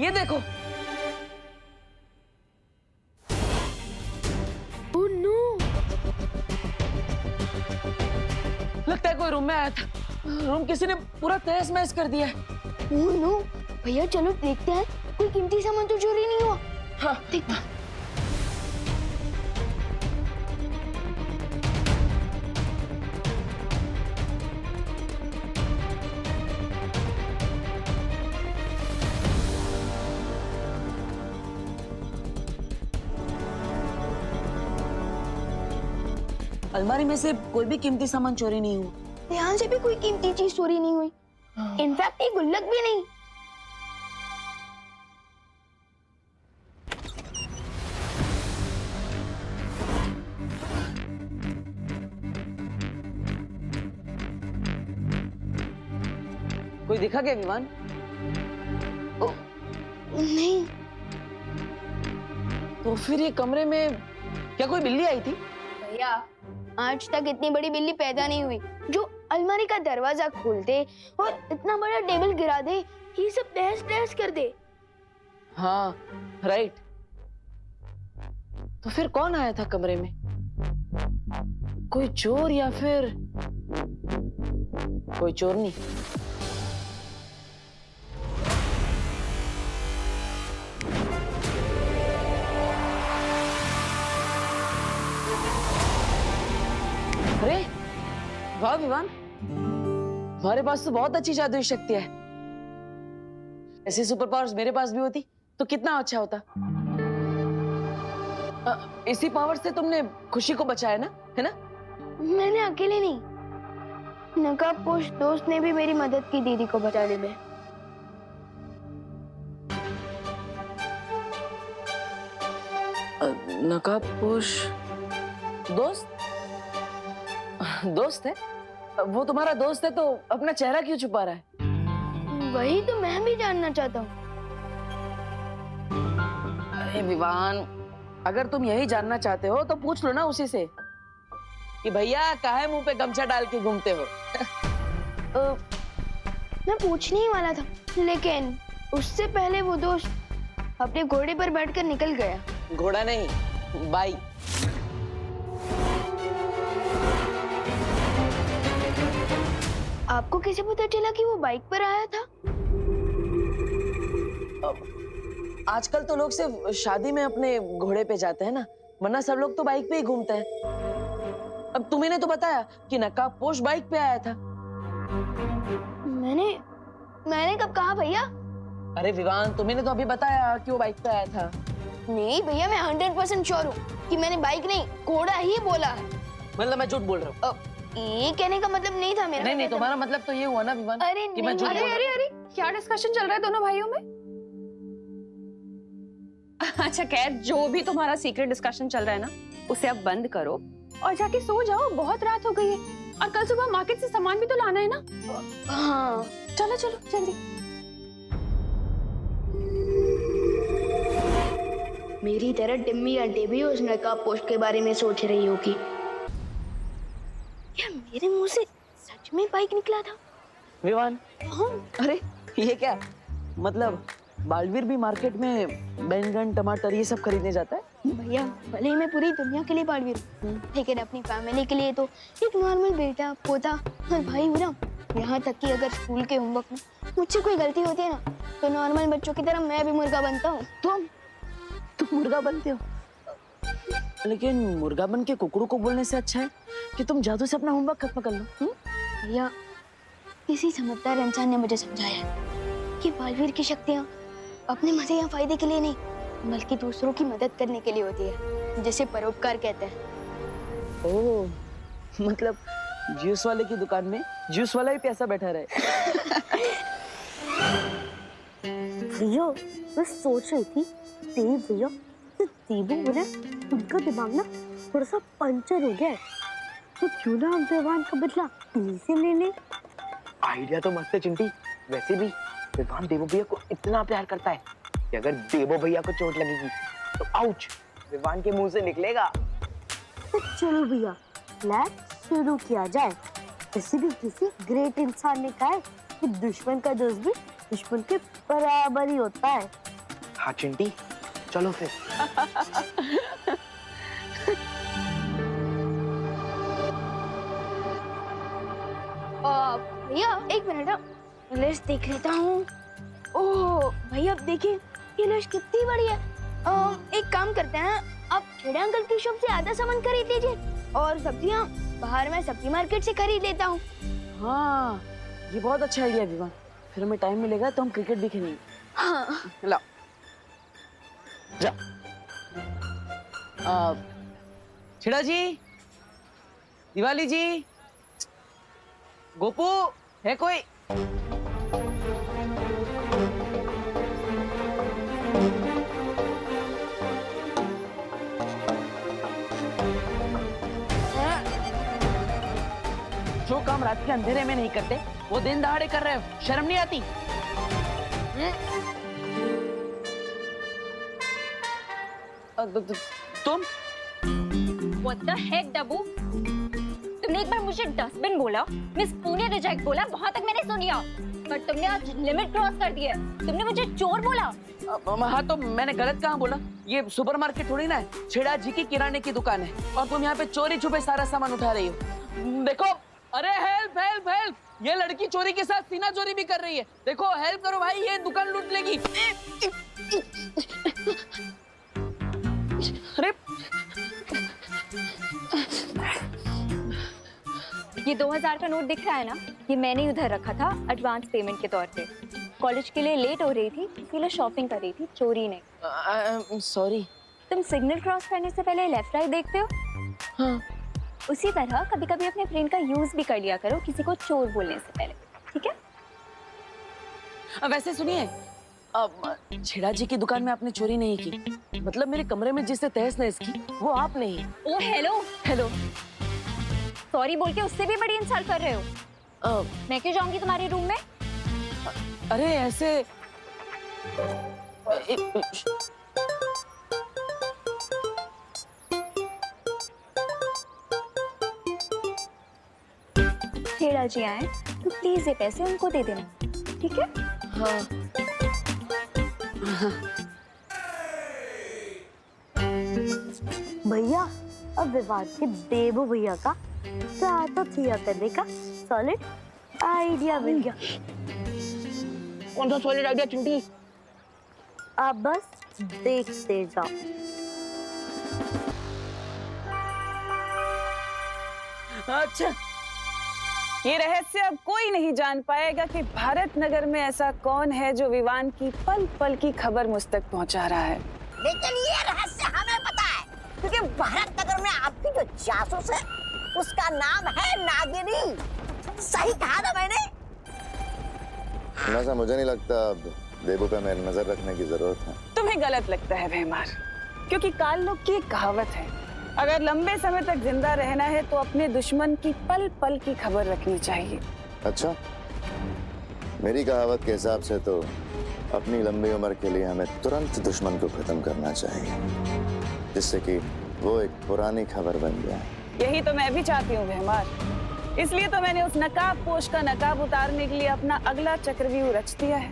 ये देखो। Oh no, लगता है कोई रूम में आया था। रूम किसी ने पूरा तहस महस कर दिया है। ओह नो, भैया चलो देखते हैं, कोई कीमती सामान तो चोरी नहीं हुआ। हाँ देखते हैं। अलमारी में से कोई भी कीमती सामान चोरी नहीं हुआ। ध्यान से भी कोई कीमती चीज चोरी नहीं हुई। इनफैक्ट एक गुल्लक भी नहीं। कोई दिखा क्या विमान? नहीं। तो फिर ये कमरे में क्या कोई बिल्ली आई थी? भैया आज तक इतनी बड़ी बिल्ली पैदा नहीं हुई जो अलमारी का दरवाजा खोल दे और इतना बड़ा टेबल गिरा दे, ये सब तहस नहस कर दे। हाँ राइट। तो फिर कौन आया था कमरे में? कोई चोर या फिर कोई चोरनी? अरे वाह विवान, हमारे पास तो बहुत अच्छी जादुई शक्ति है। ऐसी सुपर पावर्स मेरे पास भी होती तो कितना अच्छा होता। इसी पावर से तुमने खुशी को बचाया ना, है ना? मैंने अकेले नहीं, नकाबपोश दोस्त ने भी मेरी मदद की दीदी को बचाने में। नकाबपोश दोस्त? दोस्त है? वो तुम्हारा दोस्त है तो अपना चेहरा क्यों छुपा रहा है? वही तो मैं भी जानना चाहता हूँ। अरे विवान, अगर तुम यही जानना चाहते हो तो पूछ लो ना उसी से कि भैया काहे मुंह पे गमछा डाल के घूमते हो? मैं पूछने ही वाला था, लेकिन उससे पहले वो दोस्त अपने घोड़े पर बैठकर निकल गया। घोड़ा नहीं, बाई। आपको कैसे पता चला कि वो बाइक पर आया था? आजकल तो लोग सिर्फ शादी में अपने घोड़े पे जाते हैं ना, वरना सब लोग तो बाइक पे ही घूमते हैं। अब तुम्ही ने तो बताया कि नकाबपोश बाइक पे आया था। मैंने कब कहा भैया? अरे विवान, तुम्ही ने तो अभी बताया कि वो बाइक पे आया था। नहीं भैया, मैं 100% श्योर हूँ कि मैंने बाइक नहीं घोड़ा ही बोला है। मतलब मैं झूठ बोल रहा हूँ? ये कहने का मतलब नहीं था मेरा। नहीं, तुम्हारा मतलब तो ये हुआ ना विवान? अरे कि मैं झूठ बोल रहा हूँ। अरे क्या डिस्कशन चल रहा है दोनों भाइयों में? अच्छा खैर, जो भी तुम्हारा सीक्रेट डिस्कशन चल रहा है ना, उसे अब बंद करो और जाके सो जाओ। बहुत रात हो गई है और कल सुबह मार्केट से सामान भी तो लाना है ना। हाँ चलो चलो जल्दी। मेरी तरह टिम्मी आंटी भी उस नकाबपोश के बारे में सोच रही होगी। क्या मेरे मुंह से सच में बाइक निकला था? विवान, हाँ। अरे ये क्या मतलब, बालवीर भी मार्केट में बैंगन टमाटर ये सब खरीदने जाता है? भैया भले ही मैं पूरी दुनिया के लिए बालवीर हूँ, लेकिन अपनी फैमिली के लिए तो एक नॉर्मल बेटा पोता और भाई हूँ ना। यहाँ तक कि अगर स्कूल के होमवर्क में मुझसे कोई गलती होती है ना, तो नॉर्मल बच्चों की तरह मैं भी मुर्गा बनता हूँ। तुम मुर्गा बनते हो? लेकिन मुर्गा बन के कुकड़ू को बोलने से अच्छा है कि तुम जादू से अपना होमवर्क खत्म कर लो। भैया किसी समझदार इंसान ने मुझे समझाया कि बालवीर की शक्तियाँ अपने मजे या फायदे के लिए नहीं, बल्कि दूसरों की मदद करने के लिए होती है, जिसे परोपकार कहते हैं। ओह, मतलब जूस वाले की दुकान में जूस वाला ही प्यासा बैठा रहे। भैया मैं सोच रही थी, देव भैया तो देवू बोले उनका दिमाग ना थोड़ा सा पंचर हो गया है, तो क्यों ना हम विवान का बदला इन्हीं से ले लें। आइडिया तो मस्त है चिंटी। वैसे भी विवान देवो भैया को इतना प्यार करता है कि अगर देवो भैया को चोट लगेगी तो आउच विवान के मुंह से निकलेगा। तो चलो भैया प्लान शुरू किया जाए। वैसे भी किसी ग्रेट इंसान ने कहा है कि दुश्मन का दोस्त भी दुश्मन के बराबर ही होता है। हाँ चिंटी, चलो फिर। भैया एक मिनट, लिस्ट देख लेता हूँ। ओह भैया अब देखिए ये लिस्ट कितनी बड़ी है। एक काम करते हैं, आप खेड़े अंकल की शॉप से आधा सामान खरीद लीजिए और सब्जियाँ बाहर मैं सब्जी मार्केट से खरीद लेता हूँ। हाँ, ये बहुत अच्छा आइडिया विवान। फिर हमें टाइम मिलेगा तो हम क्रिकेट भी खेलेंगे। हाँ लाओ जा। छिड़ा जी, दिवाली जी, गोपू है कोई? जो काम रात के अंधेरे में नहीं करते वो दिन दहाड़े कर रहे हो, शर्म नहीं आती? तुम What the heck, डब्बू? तुमने एक बार मुझे डस्टबिन बोला, मिस पुणे रिजेक्ट बोला, वहाँ तक मैंने सुन लिया, पर तुमने आज लिमिट क्रॉस कर दी है। तुमने मुझे चोर बोला। हाँ तो मैंने गलत कहाँ बोला? ये सुपरमार्केट थोड़ी ना है, छेड़ा जी की किराने की दुकान है और तुम यहाँ पे चोरी छुपे सारा सामान उठा रही हो। देखो, अरे हेल्प हेल्प हेल्प, ये लड़की चोरी के साथ सीना चोरी भी कर रही है। देखो हेल्प करो भाई, ये दुकान लूट लेगी। अरे ये 2000 का नोट दिख रहा है ना, ये मैंने उधर रखा था एडवांस पेमेंट के तौर पे। कॉलेज के लिए लेट हो रही थी, इसीलिए शॉपिंग कर रही थी, चोरी नहीं। सॉरी। तुम सिग्नल क्रॉस करने से पहले लेफ्ट राइट देखते हो? हाँ। उसी तरह कभी कभी अपने ब्रेन का यूज भी कर लिया करो किसी को चोर बोलने से पहले, ठीक है? वैसे सुनिए, छेड़ा जी की दुकान में आपने चोरी नहीं की, मतलब मेरे कमरे में जिससे तहस नहस की वो आपने ही। ओ हेलो हेलो, सॉरी बोल के उससे भी बड़ी इंसल्ट कर रहे हो। मैं क्यों जाऊंगी तुम्हारे रूम में? अरे ऐसे छेड़ा जी आए तो प्लीज ये पैसे उनको दे देना, ठीक है? हाँ। भैया अब विवाद के देवो भैया का तो थिया करने का सॉलिड आइडिया मिल गया। कौन सा सॉलिड आइडिया चिंटी? आप बस देखते जाओ। अच्छा, ये रहस्य अब कोई नहीं जान पाएगा कि भारत नगर में ऐसा कौन है जो विवान की पल पल की खबर मुझ तक पहुंचा रहा है। लेकिन ये रहस्य हमें पता है, क्योंकि भारत नगर में आपकी जो जासूस है उसका नाम है नागिनी। सही कहा ना मैंने? ऐसा मुझे नहीं लगता अब देवो पे मेरी नजर रखने की जरूरत है। तुम्हें गलत लगता है भैमार, क्योंकि काल लोग की एक कहावत है, अगर लंबे समय तक जिंदा रहना है तो अपने दुश्मन की पल पल की खबर रखनी चाहिए। अच्छा, मेरी कहावत के हिसाब से तो अपनी लंबी उम्र के लिए हमें तुरंत दुश्मन को खत्म करना चाहिए, जिससे कि वो एक पुरानी खबर बन जाए। यही तो मैं भी चाहती हूँ भैमार, इसलिए तो मैंने उस नकाबपोश का नकाब उतारने के लिए अपना अगला चक्रव्यूह रच दिया है।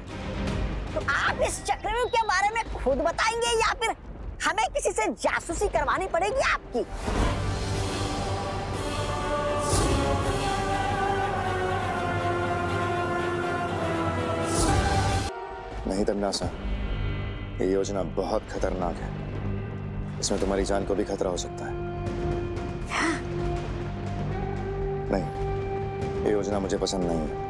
तो आप इस चक्रव्यूह के बारे में खुद बताएंगे या फिर हमें किसी से जासूसी करवानी पड़ेगी आपकी? नहीं तमन्ना, ये योजना बहुत खतरनाक है, इसमें तुम्हारी जान को भी खतरा हो सकता है। नहीं, ये योजना मुझे पसंद नहीं है।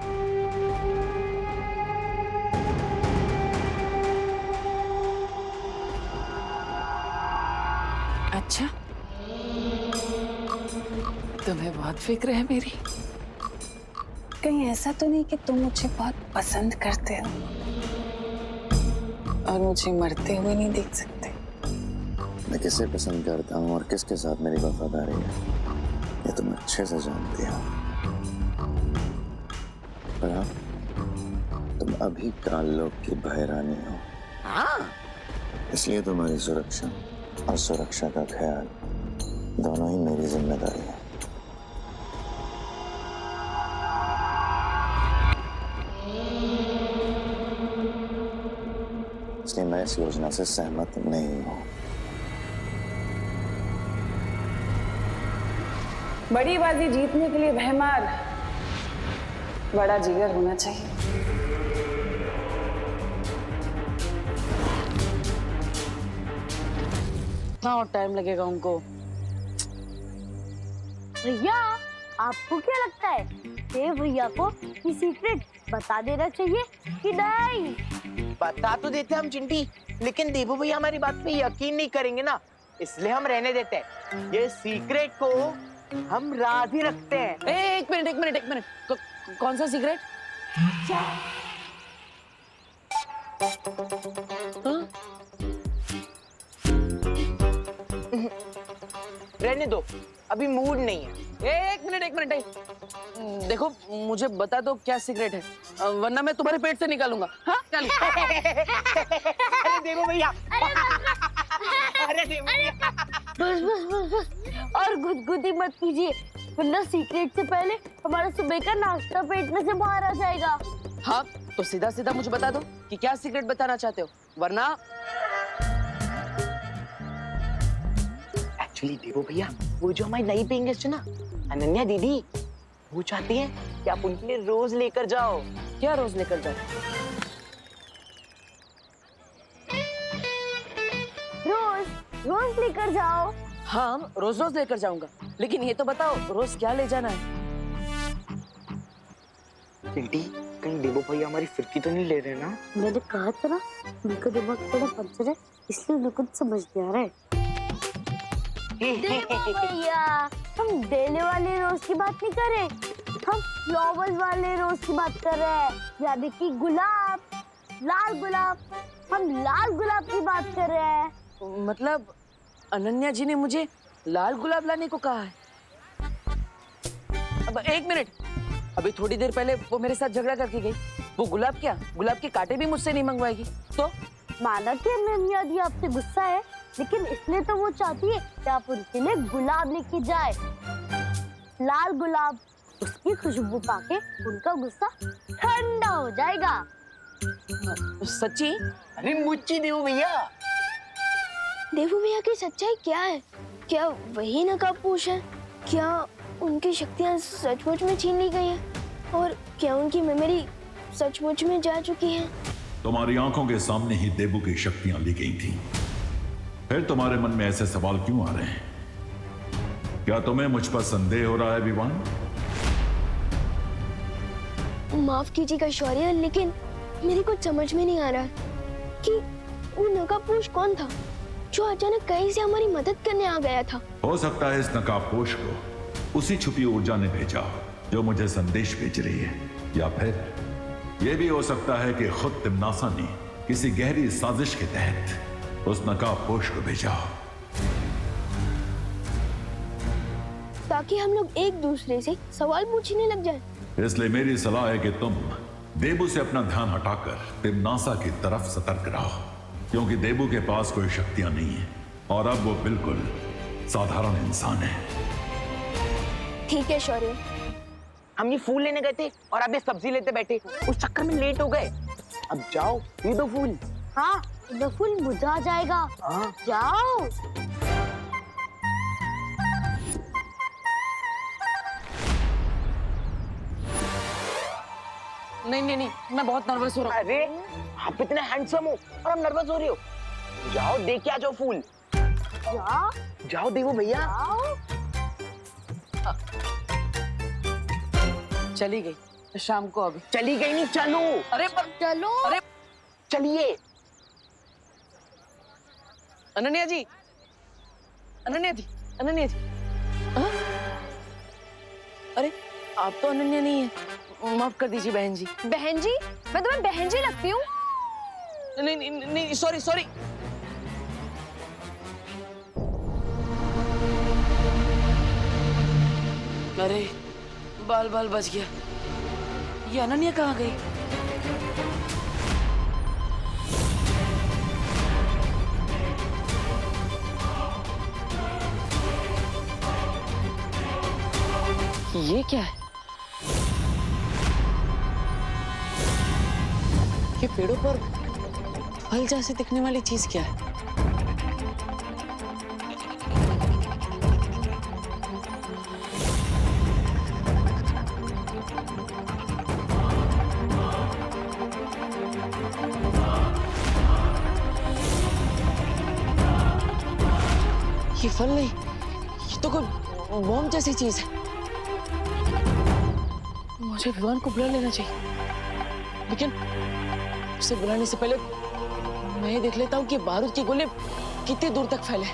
अच्छा, तुम्हें बहुत फिक्र है मेरी। कहीं ऐसा तो नहीं कि तुम मुझे बहुत पसंद करते हो और मुझे मरते हुए नहीं देख सकते? मैं किसे पसंद करता हूँ और किसके साथ मेरी वफादारी है, ये तुम अच्छे से जानती हो। पर हाँ, तुम अभी काल लोग की भयरानी हो। हाँ, इसलिए तुम्हारी सुरक्षा और सुरक्षा का ख्याल दोनों ही मेरी जिम्मेदारी है। इसलिए मैं इस योजना से सहमत नहीं हूँ। बड़ी बाजी जीतने के लिए भैमार बड़ा जिगर होना चाहिए। कितना और टाइम लगेगा उनको? भैया आपको क्या लगता है देव भैया को ये सीक्रेट बता देना चाहिए कि नहीं? बता तो देते हम चिंटी, लेकिन देवो भैया हमारी बात पे यकीन नहीं करेंगे ना, इसलिए हम रहने देते हैं। ये सीक्रेट को हम राज ही रखते हैं। एक मिनट। कौन सा सिगरेट? हाँ? रहने दो, अभी मूड नहीं है। एक मिनट। देखो मुझे बता दो क्या सिगरेट है, वरना मैं तुम्हारे पेट से निकालूंगा। हाँ चल। अरे देवो भैया, अरे देवो भैया, बस और गुदगुदी मत कीजिए, वरना सीक्रेट से पहले हमारा सुबह का नाश्ता पेट में से बाहर आ जाएगा। हाँ तो सीधा मुझे बता दो कि क्या सिगरेट बताना चाहते हो, वरना एक्चुअली देवो भैया, वो जो हमारी नई पेइंग गेस्ट है ना, अनन्या दीदी, वो चाहती हैं कि आप उनके लिए रोज लेकर जाओ। क्या रोज लेकर जाओ? रोज लेकर जाओ। हाँ रोज लेकर जाऊंगा, लेकिन ये तो बताओ रोज क्या ले जाना है? चिंटी, कहीं देवो भैया हमारी फिरकी तो नहीं ले रहे ना? मैंने कहा था ना उनका दिमाग थोड़ा पंचर है, इसलिए उन्हें कुछ समझ नहीं आ रहा है। भैया हम देने वाले रोज की बात नहीं कर रहे, हम फ्लावर्स वाले रोज की बात कर रहे हैं, यानी कि गुलाब, लाल गुलाब। हम लाल गुलाब की बात कर रहे हैं। मतलब अनन्या जी ने मुझे लाल गुलाब लाने को कहा है? अब एक मिनट, अभी थोड़ी देर पहले वो मेरे साथ झगड़ा करके गई, वो गुलाब क्या, गुलाब के कांटे भी मुझसे नहीं मंगवाएगी। तो माना कि अनन्या दी आपसे गुस्सा है, लेकिन इसलिए तो वो चाहती है कि आप उनके लिए गुलाब लेके जाए, लाल गुलाब। उसकी खुशबू पाके उनका गुस्सा ठंडा हो जाएगा। सच्ची? अरे मुच्ची देवो भैया। देवो भैया की सच्चाई क्या है? क्या वही नकाबपोश है? क्या उनकी शक्तियाँ सचमुच में छीन ली गई हैं? और क्या उनकी मेमोरी सचमुच में जा चुकी है? तुम्हारी आंखों के सामने ही देवू की शक्तियां ली गई थी, फिर तुम्हारे मन में ऐसे सवाल क्यों आ रहे हैं? क्या तुम्हें मुझ पर संदेह हो रहा है विवान? माफ कीजिएगा शौर्य, लेकिन मेरे को समझ में नहीं आ रहा कि वो नकाबपोश कौन था जो अचानक कहीं से हमारी मदद करने आ गया था। हो सकता है इस नकाबपोश को उसी छुपी ऊर्जा ने भेजा जो मुझे संदेश भेज रही है, या फिर यह भी हो सकता है कि खुद तिमनासा ने किसी गहरी साजिश के तहत उस नकाबपोश को भेजा, ताकि हम लोग एक दूसरे से सवाल पूछने लग जाएं। इसलिए मेरी सलाह है कि तुम देबू से अपना ध्यान हटाकर तिमनासा की तरफ सतर्क रहो, क्योंकि देबू के पास कोई शक्तियां नहीं है और अब वो बिल्कुल साधारण इंसान है। ठीक है शौर्य। हम ये फूल लेने गए थे और अब ये सब्जी लेते बैठे, उस चक्कर में लेट हो गए। अब जाओ दे दो फूल। हाँ तो फूल मुझा जाएगा। हाँ जाओ। नहीं, मैं बहुत नर्वस हो रहा हूँ। अरे आप इतने हैंडसम हो और हम नर्वस हो रहे हो। जाओ दे के आ जाओ फूल। जाओ देवो भैया। चली गई शाम को, अभी चली गई नहीं, चलो। अरे चलो। अरे चलिए। अनन्या जी, अनन्या जी। हाँ? अरे आप तो अनन्या नहीं है, माफ कर दीजिए बहन जी। बहन जी? मैं तुम्हें बहन जी लगती हूँ? नहीं, सॉरी। अरे बाल बच गया। ये अनन्या कहाँ गई? ये क्या है? ये पेड़ों पर फल जैसे दिखने वाली चीज क्या है? ये फल नहीं, ये तो कोई बॉम्ब जैसी चीज है। मुझे विवान को बुला लेना चाहिए, लेकिन उसे बुलाने से पहले मैं ये देख लेता हूँ कि बारूद के गोले कितनी दूर तक फैले।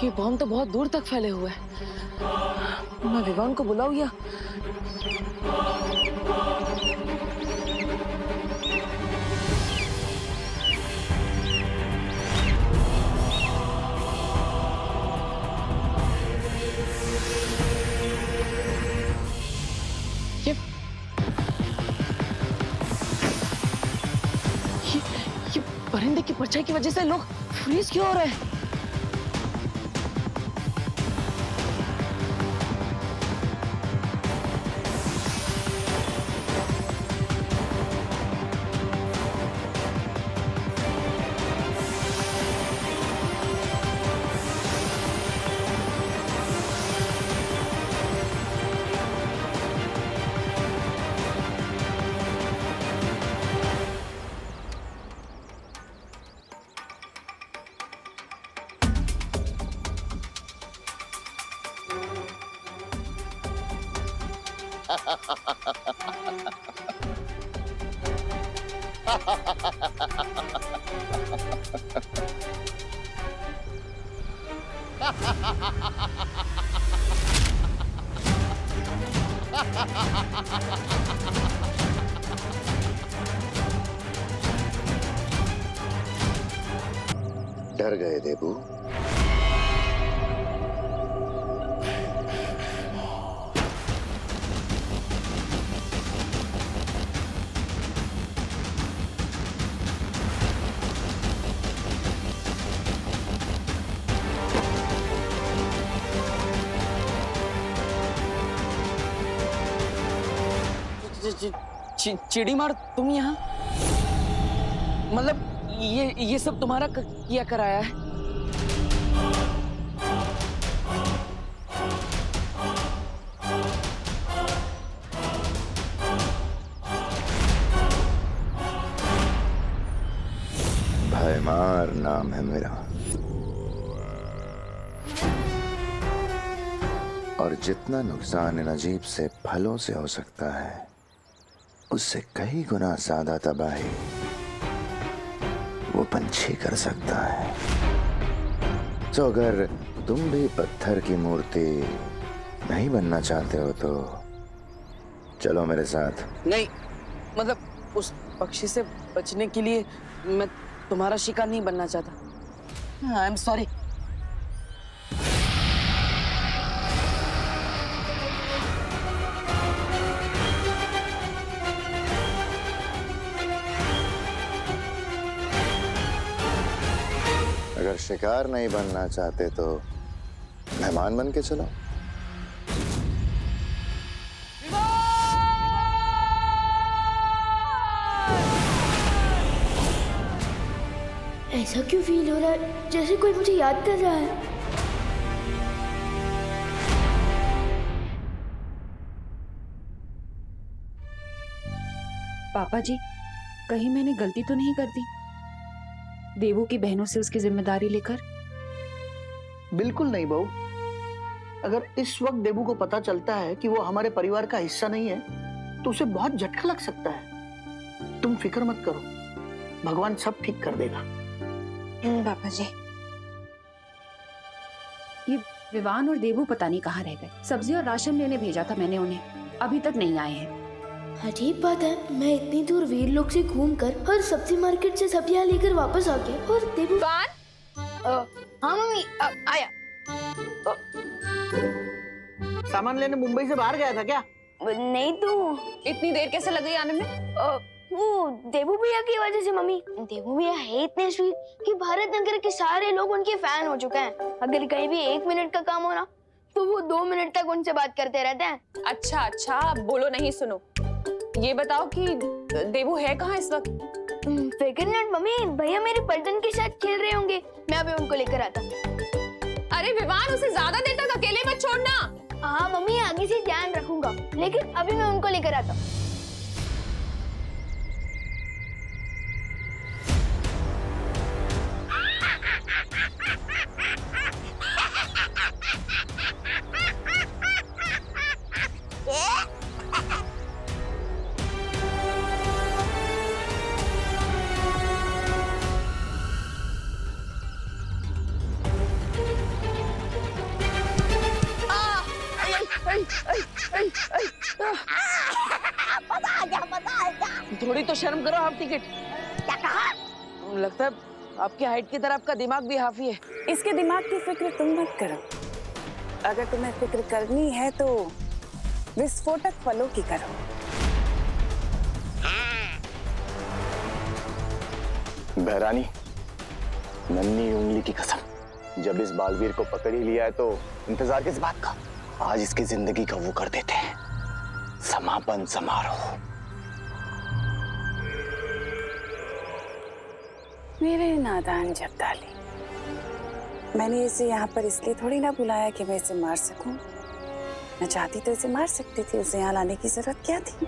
ये बॉम्ब तो बहुत दूर तक फैले हुए हैं। मैं विवान को बुलाऊं या ये परिंदे की परछाई की वजह से लोग फ्रीज क्यों हो रहे हैं? डर गए देबू? चिड़ी मार, तुम यहाँ? मतलब ये सब तुम्हारा किया कराया है? भयमार नाम है मेरा, और जितना नुकसान इन अजीब से फलों से हो सकता है उससे कई गुना ज्यादा तबाही वो पंछी कर सकता है। तो अगर तुम भी पत्थर की मूर्ति नहीं बनना चाहते हो तो चलो मेरे साथ। नहीं, मतलब उस पक्षी से बचने के लिए मैं तुम्हारा शिकार नहीं बनना चाहता। I am sorry. अगर शिकार नहीं बनना चाहते तो मेहमान बन के चलो। ऐसा क्यों फील हो रहा है जैसे कोई मुझे याद कर रहा है? पापा जी, कहीं मैंने गलती तो नहीं कर दी देवू की बहनों से उसकी जिम्मेदारी लेकर? बिल्कुल नहीं बहू। अगर इस वक्त देबू को पता चलता है कि वो हमारे परिवार का हिस्सा नहीं है तो उसे बहुत झटका लग सकता है। तुम फिक्र मत करो, भगवान सब ठीक कर देगा। पापा जी, ये विवान और देवू पता नहीं कहाँ रह गए। सब्जी और राशन लेने भेजा था मैंने उन्हें, अभी तक नहीं आए हैं। अजीब बात है, मैं इतनी दूर वीर लोग से घूमकर और सब्जी मार्केट से सब्जियां लेकर वापस आ गया और देबू। हाँ मम्मी, आया। सामान लेने मुंबई से बाहर गया था क्या? नहीं तो इतनी देर कैसे लग गई आने में? वो देबू भैया की वजह से मम्मी। देबू भैया है इतने स्वीट कि भारत नगर के सारे लोग उनके फैन हो चुके हैं। अगर कहीं भी 1 मिनट का काम हो ना तो वो 2 मिनट तक उनसे बात करते रहते हैं। अच्छा अच्छा, बोलो नहीं सुनो। ये बताओ कि देबू है कहाँ इस वक्त? फिकर नॉट मम्मी, भैया मेरे पलटन के साथ खेल रहे होंगे, मैं अभी उनको लेकर आता हूँ। अरे विवान, उसे ज्यादा देर तक अकेले मत छोड़ना। हाँ मम्मी, आगे से ध्यान रखूंगा, लेकिन अभी मैं उनको लेकर आता हूँ। मजा आ गया। थोड़ी तो शर्म करो हाफ टिकट। क्या कहा? लगता है आपकी हाइट की तरह आपका दिमाग भी हाफी है। इसके दिमाग की फिक्र तुम मत करो। अगर तुम्हें फिक्र करनी है तो विस्फोटक फलों की करो। बहरानी, नन्ही उंगली की कसम, जब इस बालवीर को पकड़ ही लिया है तो इंतजार किस बात का? आज इसकी जिंदगी का वो कर देते हैं, समापन समारोह। मेरे नादान जब्दाली, मैंने इसे यहाँ पर इसलिए थोड़ी ना बुलाया कि मैं इसे मार सकूं। मैं चाहती तो इसे मार सकती थी, उसे यहाँ लाने की जरूरत क्या थी?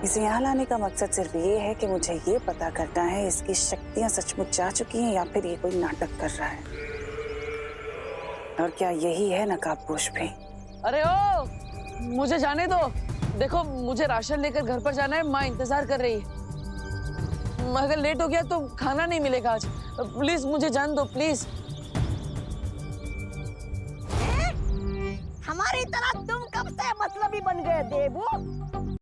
इसे यहाँ लाने का मकसद सिर्फ ये है कि मुझे ये पता करना है इसकी शक्तियाँ सचमुच जा चुकी हैं या फिर ये कोई नाटक कर रहा है। और क्या यही है नकाबपोश भी? अरे ओ, मुझे जाने दो। देखो, मुझे राशन लेकर घर पर जाना है, माँ इंतजार कर रही है। अगर लेट हो गया तो खाना नहीं मिलेगा आज। प्लीज मुझे जान दो, प्लीज। हमारी तरह तुम कब से मतलबी बन गए देबू?